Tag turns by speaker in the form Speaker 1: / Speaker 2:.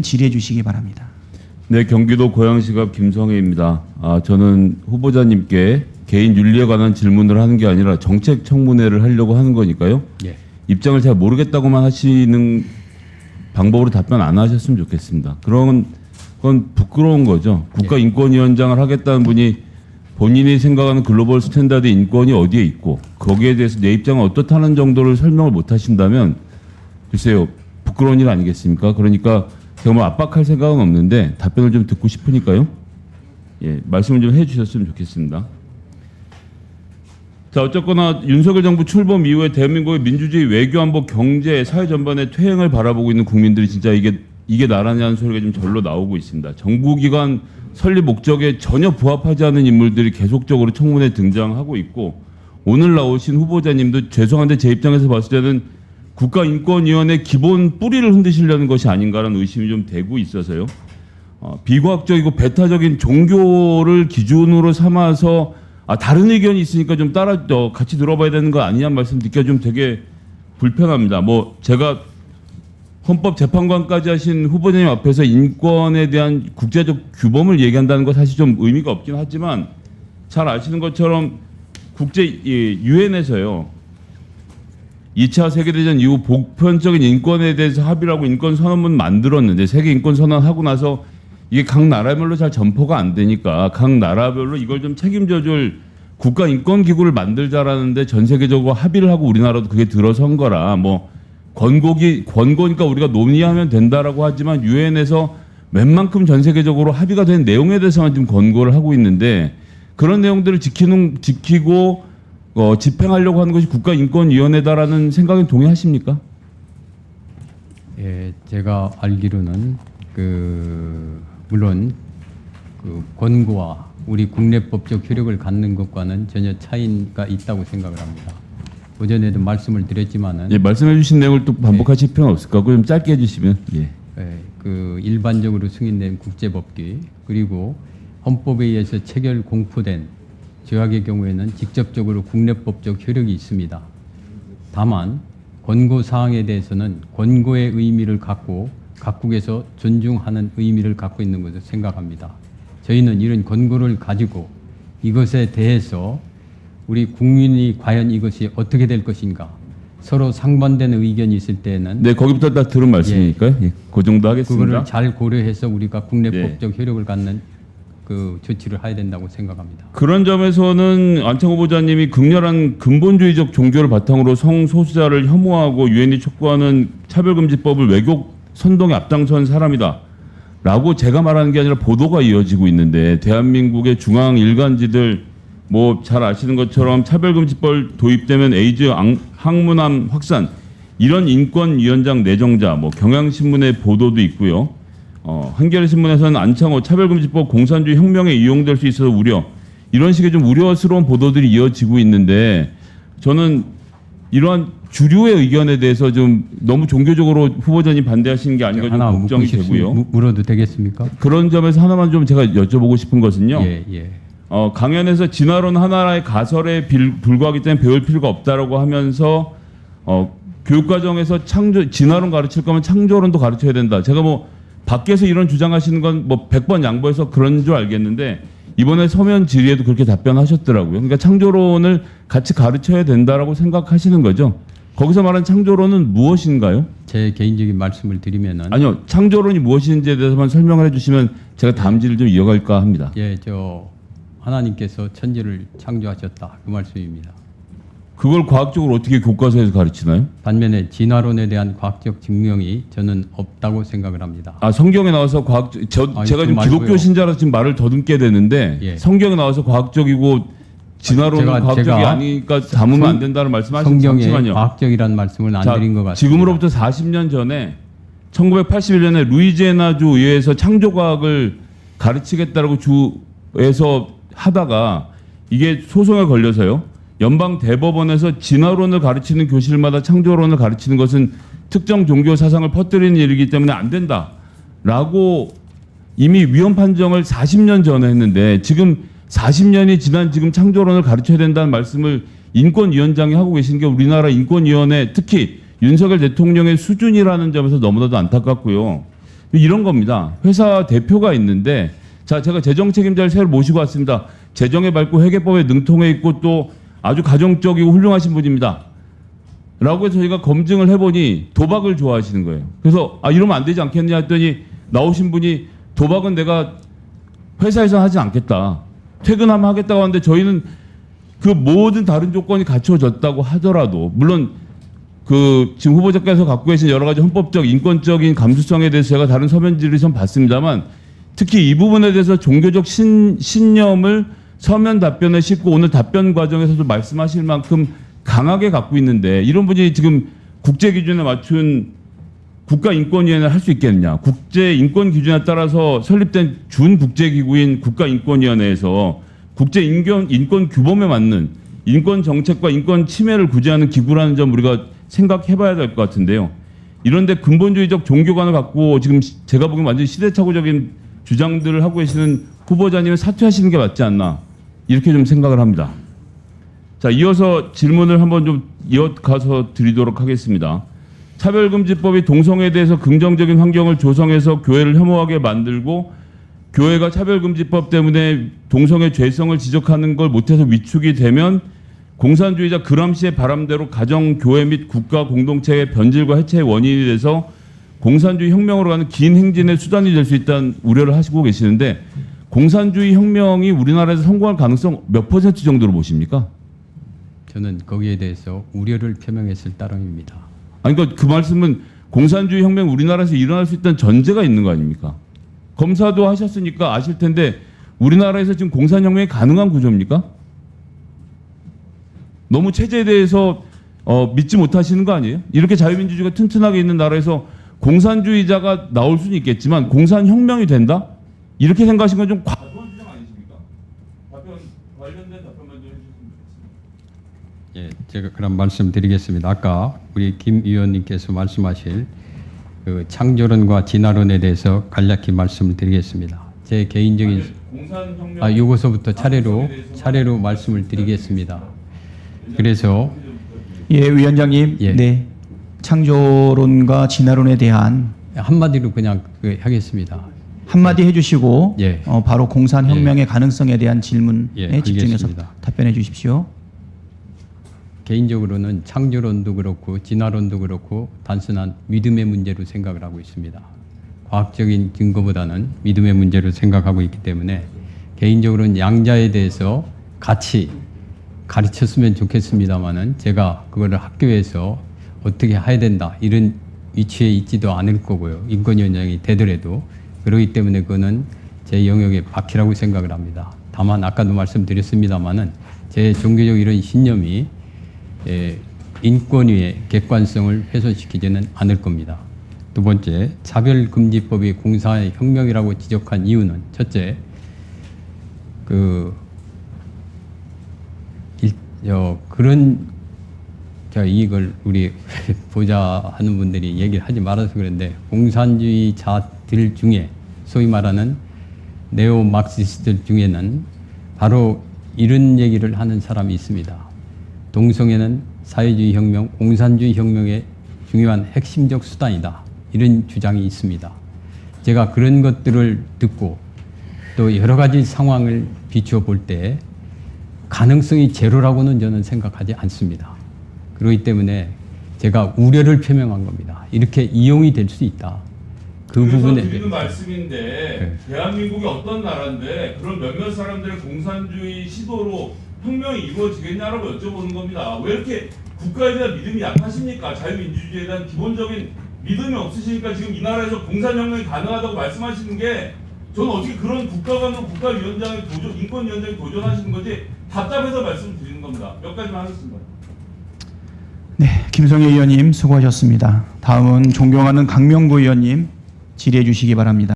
Speaker 1: 질의해 주시기 바랍니다.
Speaker 2: 네, 경기도 고양시갑 김성혜입니다. 저는 후보자님께 개인 윤리에 관한 질문을 하는 게 아니라 정책 청문회를 하려고 하는 거니까요.
Speaker 3: 예.
Speaker 2: 입장을 잘 모르겠다고만 하시는 방법으로 답변 안 하셨으면 좋겠습니다. 그런 건 부끄러운 거죠. 국가인권위원장을 하겠다는 분이 본인이 생각하는 글로벌 스탠다드 인권이 어디에 있고 거기에 대해서 내 입장은 어떻다는 정도를 설명을 못 하신다면 글쎄요, 부끄러운 일 아니겠습니까? 그러니까 제가 뭐 압박할 생각은 없는데 답변을 좀 듣고 싶으니까요. 예, 말씀을 좀 해주셨으면 좋겠습니다. 자, 어쨌거나 윤석열 정부 출범 이후에 대한민국의 민주주의, 외교, 안보, 경제, 사회 전반의 퇴행을 바라보고 있는 국민들이 진짜 이게 나라냐는 소리가 좀 절로 나오고 있습니다. 정부기관 설립 목적에 전혀 부합하지 않은 인물들이 계속적으로 청문회에 등장하고 있고, 오늘 나오신 후보자님도 죄송한데 제 입장에서 봤을 때는 국가인권위원회 기본 뿌리를 흔드시려는 것이 아닌가라는 의심이 좀 되고 있어서요. 비과학적이고 배타적인 종교를 기준으로 삼아서 다른 의견이 있으니까 좀 같이 들어봐야 되는 거 아니냐는 말씀 듣기가 좀 되게 불편합니다. 뭐 제가 헌법재판관까지 하신 후보자님 앞에서 인권에 대한 국제적 규범을 얘기한다는 거 사실 좀 의미가 없긴 하지만 잘 아시는 것처럼 유엔에서요. 2차 세계대전 이후 보편적인 인권에 대해서 합의를 하고 인권선언문 만들었는데 세계인권선언 하고 나서 이게 각 나라별로 잘 전포가 안 되니까 각 나라별로 이걸 좀 책임져줄 국가인권기구를 만들자라는데 전 세계적으로 합의를 하고 우리나라도 그게 들어선 거라 뭐 권고니까 우리가 논의하면 된다라고 하지만 유엔에서 웬만큼 전 세계적으로 합의가 된 내용에 대해서만 지금 권고를 하고 있는데 그런 내용들을 지키고 집행하려고 하는 것이 국가인권위원회다라는 생각에 동의하십니까?
Speaker 3: 예, 제가 알기로는 물론 권고와 우리 국내법적 효력을 갖는 것과는 전혀 차이가 있다고 생각을 합니다. 오전에도 말씀을 드렸지만은
Speaker 2: 말씀해 주신 내용을 또 반복하실 필요는 없을 거고 좀 짧게 해주시면
Speaker 3: 일반적으로 승인된 국제법규 그리고 헌법에 의해서 체결 공포된 저학의 경우에는 직접적으로 국내법적 효력이 있습니다. 다만 권고 사항에 대해서는 권고의 의미를 갖고 각국에서 존중하는 의미를 갖고 있는 것을 생각합니다. 저희는 이런 권고를 가지고 이것에 대해서 우리 국민이 과연 이것이 어떻게 될 것인가 서로 상반되는 의견이 있을 때는
Speaker 2: 거기부터 다 들은 말씀이니까요. 그 정도 하겠습니다.
Speaker 3: 그거를 잘 고려해서 우리가 국내법적 효력을 갖는 조치를 해야 된다고 생각합니다.
Speaker 2: 그런 점에서는 안창호 후보자님이 극렬한 근본주의적 종교를 바탕으로 성소수자를 혐오하고 유엔이 촉구하는 차별금지법을 왜곡 선동에 앞장선 사람이다 라고 제가 말하는 게 아니라 보도가 이어지고 있는데 대한민국의 중앙 일간지들 뭐 잘 아시는 것처럼 차별금지법 도입되면 에이즈 항문암 확산 이런 인권위원장 내정자 뭐 경향신문의 보도도 있고요. 한겨레신문에서는 안창호 차별금지법 공산주의 혁명에 이용될 수 있어서 우려 이런 식의 좀 우려스러운 보도들이 이어지고 있는데 저는 이러한 주류의 의견에 대해서 좀 너무 종교적으로 후보자님 반대하시는 게 아닌가 좀 걱정이 되고요.
Speaker 3: 물어도 되겠습니까?
Speaker 2: 그런 점에서 하나만 좀 제가 여쭤보고 싶은 것은요.
Speaker 3: 예.
Speaker 2: 강연에서 진화론 하나의 가설에 불과하기 때문에 배울 필요가 없다라고 하면서 교육과정에서 진화론 가르칠 거면 창조론도 가르쳐야 된다. 제가 뭐 밖에서 이런 주장하시는 건 뭐 100번 양보해서 그런 줄 알겠는데 이번에 서면 질의에도 그렇게 답변하셨더라고요. 그러니까 창조론을 같이 가르쳐야 된다라고 생각하시는 거죠. 거기서 말하는 창조론은 무엇인가요?
Speaker 3: 제 개인적인 말씀을 드리면은
Speaker 2: 아니요. 창조론이 무엇인지에 대해서만 설명을 해주시면 제가 다음 질을 좀 이어갈까 합니다.
Speaker 3: 하나님께서 천지를 창조하셨다 그 말씀입니다.
Speaker 2: 그걸 과학적으로 어떻게 교과서에서 가르치나요?
Speaker 3: 반면에 진화론에 대한 과학적 증명이 저는 없다고 생각을 합니다.
Speaker 2: 성경에 나와서 제가 지금 기독교 신자라서 지금 말을 더듬게 되는데 성경에 나와서 과학적이고 진화론은 과학적이 아니니까 담으면 안 된다는 말씀하셨지만요.
Speaker 3: 성경에 과학적이라는 말씀을 안 드린 것 같습니다.
Speaker 2: 지금으로부터 40년 전에 1981년에 루이지애나주 의회에서 창조과학을 가르치겠다라고 주에서 하다가 이게 소송에 걸려서요. 연방 대법원에서 진화론을 가르치는 교실마다 창조론을 가르치는 것은 특정 종교 사상을 퍼뜨리는 일이기 때문에 안 된다라고 이미 위헌 판정을 40년 전에 했는데 지금 40년이 지난 지금 창조론을 가르쳐야 된다는 말씀을 인권위원장이 하고 계신 게 우리나라 인권위원회 특히 윤석열 대통령의 수준이라는 점에서 너무나도 안타깝고요. 이런 겁니다. 회사 대표가 있는데 자, 제가 재정 책임자를 새로 모시고 왔습니다. 재정에 밝고 회계법에 능통해 있고 또 아주 가정적이고 훌륭하신 분입니다. 라고 해서 저희가 검증을 해보니 도박을 좋아하시는 거예요. 그래서 이러면 안 되지 않겠냐 했더니 나오신 분이 도박은 내가 회사에서 하지 않겠다. 퇴근하면 하겠다고 하는데 저희는 그 모든 다른 조건이 갖춰졌다고 하더라도 물론 그 지금 후보자께서 갖고 계신 여러 가지 헌법적 인권적인 감수성에 대해서 제가 다른 서면 질의선 봤습니다만 특히 이 부분에 대해서 종교적 신념을 서면 답변에 싣고 오늘 답변 과정에서도 말씀하실 만큼 강하게 갖고 있는데 이런 분이 지금 국제 기준에 맞춘 국가인권위원회를 할 수 있겠느냐. 국제 인권 기준에 따라서 설립된 준국제기구인 국가인권위원회에서 국제 인권 규범에 맞는 인권 정책과 인권 침해를 구제하는 기구라는 점 우리가 생각해 봐야 될 것 같은데요. 이런데 근본주의적 종교관을 갖고 지금 제가 보기엔 완전히 시대착오적인 주장들을 하고 계시는 후보자님은 사퇴하시는 게 맞지 않나. 이렇게 좀 생각을 합니다. 자, 이어서 질문을 한번 좀 이어가서 드리도록 하겠습니다. 차별금지법이 동성애에 대해서 긍정적인 환경을 조성해서 교회를 혐오하게 만들고 교회가 차별금지법 때문에 동성애 죄성을 지적하는 걸 못해서 위축이 되면 공산주의자 그람시의 바람대로 가정, 교회 및 국가 공동체의 변질과 해체의 원인이 돼서 공산주의 혁명으로 가는 긴 행진의 수단이 될 수 있다는 우려를 하시고 계시는데 공산주의 혁명이 우리나라에서 성공할 가능성 몇 % 정도로 보십니까?
Speaker 3: 저는 거기에 대해서 우려를 표명했을 따름입니다.
Speaker 2: 아니, 그러니까 그 말씀은 공산주의 혁명 우리나라에서 일어날 수 있다는 전제가 있는 거 아닙니까? 검사도 하셨으니까 아실 텐데 우리나라에서 지금 공산혁명이 가능한 구조입니까? 너무 체제에 대해서 믿지 못하시는 거 아니에요? 이렇게 자유민주주의가 튼튼하게 있는 나라에서 공산주의자가 나올 수는 있겠지만 공산혁명이 된다? 이렇게 생각하시는 건 좀 과도한 주장 아니십니까? 관련된 답변만 좀 해주시면 좋겠습니다.
Speaker 3: 예, 제가 그런 말씀드리겠습니다. 아까 우리 김 의원님께서 말씀하실 그 창조론과 진화론에 대해서 간략히 말씀을 드리겠습니다. 제 개인적인 요거서부터 차례로 말씀을 드리겠습니다. 그래서
Speaker 1: 예, 위원장님.
Speaker 3: 예.
Speaker 1: 네. 창조론과 진화론에 대한
Speaker 3: 한마디로 그냥 하겠습니다.
Speaker 1: 한마디 해주시고
Speaker 3: 예.
Speaker 1: 바로 공산혁명의 가능성에 대한 질문에
Speaker 3: 예,
Speaker 1: 집중해서
Speaker 3: 알겠습니다.
Speaker 1: 답변해 주십시오.
Speaker 3: 개인적으로는 창조론도 그렇고 진화론도 그렇고 단순한 믿음의 문제로 생각을 하고 있습니다. 과학적인 증거보다는 믿음의 문제로 생각하고 있기 때문에 개인적으로는 양자에 대해서 같이 가르쳤으면 좋겠습니다만은 제가 그거를 학교에서 어떻게 해야 된다 이런 위치에 있지도 않을 거고요. 인권위원장이 되더라도 그렇기 때문에 그거는 제 영역의 바퀴라고 생각을 합니다. 다만 아까도 말씀드렸습니다만은 제 종교적 이런 신념이 인권위의 객관성을 훼손시키지는 않을 겁니다. 두 번째, 차별금지법이 공산혁명이라고 지적한 이유는 첫째, 그런 이걸 우리 보자 하는 분들이 얘기를 하지 말아서 그런데 공산주의자들 중에 소위 말하는 네오 막시스트들 중에는 바로 이런 얘기를 하는 사람이 있습니다. 동성애는 사회주의 혁명, 공산주의 혁명의 중요한 핵심적 수단이다. 이런 주장이 있습니다. 제가 그런 것들을 듣고 또 여러 가지 상황을 비추어 볼 때 가능성이 제로라고는 저는 생각하지 않습니다. 그렇기 때문에 제가 우려를 표명한 겁니다. 이렇게 이용이 될 수 있다. 그 부분에
Speaker 2: 드리는 말씀인데 대한민국이 어떤 나라인데 그런 몇몇 사람들의 공산주의 시도로 혁명이 이루어지겠냐라고 여쭤보는 겁니다. 왜 이렇게 국가에 대한 믿음이 약하십니까? 자유민주주의에 대한 기본적인 믿음이 없으시니까 지금 이 나라에서 공산혁명이 가능하다고 말씀하시는 게 저는 어떻게 그런 국가관으로 국가위원장의 인권위원장이 도전하시는 건지 답답해서 말씀드리는 겁니다. 몇 가지만 하겠습니다.
Speaker 1: 네, 김성애 의원님 수고하셨습니다. 다음은 존경하는 강명구 의원님 질의해 주시기 바랍니다.